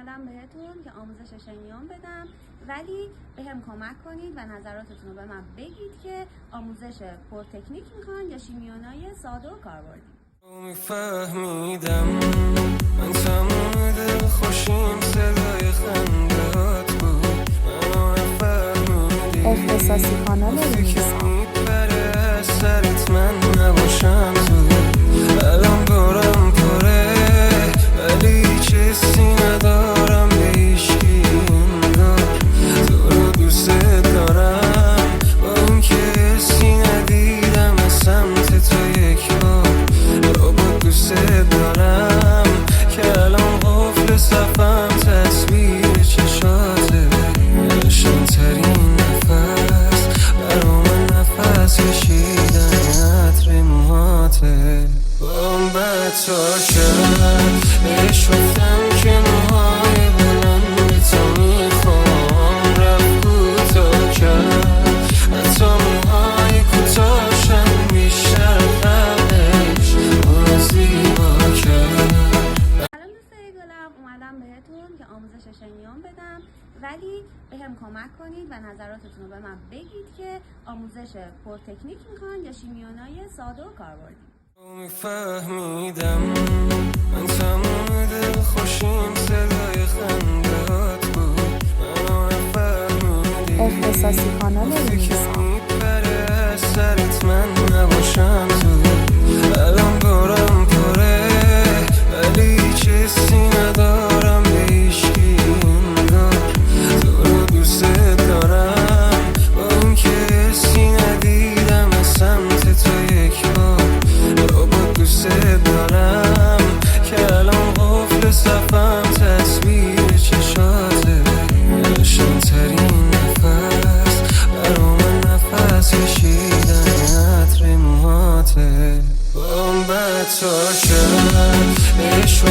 اومدم بهتون که آموزش شیمیون بدم، ولی بهم کمک کنید و نظراتتون رو به من بگید که آموزش پرتکنیک میخوان یا شیمیونای ساده و کاربردی. میفهمیدم من تمام دل خوشیم صدای خندهات بود، منو نفهمیدی اختصاصی کانال که میپره از سرت من نباشم تو. الان دورم پره ولی هیچ حسی ندارم به هیچکی انگار تو رو دوست دارم، با این که حسی ندیدم از سمت تو یک بار. با دوست دارم که الان قفل صفم تصویر چشاته، نشانترین نفس برا من نفس کشیدن عطر موهاته. بام بدتر کرد بهش گفتم که موهای بلند تو میخوام، رفت کوتاه کرد حتی موهای کوتاهشم بیشتر قبلش اونو زیبا کرد. سلام دوستای گلم، اومدم بهتون که آموزش شیمیون بدم، ولی بهم کمک کنید و نظراتتون رو به من بگید که آموزش پرتکنیک میخوان یا شیمیونای ساده و کاربردی. میفهمیدم من تمام دل خوشیم صدای خندهات بود، منو نفهمیدی اختصاصی کانال که میپره از سرت من نباشم تو. الان دورم پره ولی هیچ حسی ندارم به هیچکی انگار تو رو دوست دارم، با این که حسی ندیدم از سمت تو یک بار. با دوست دارم که الان قفل صفم تصویر چشاته، نشانترین نفس برا من نفس کشیدن عطر موهاته. بام بدتر کرد بهش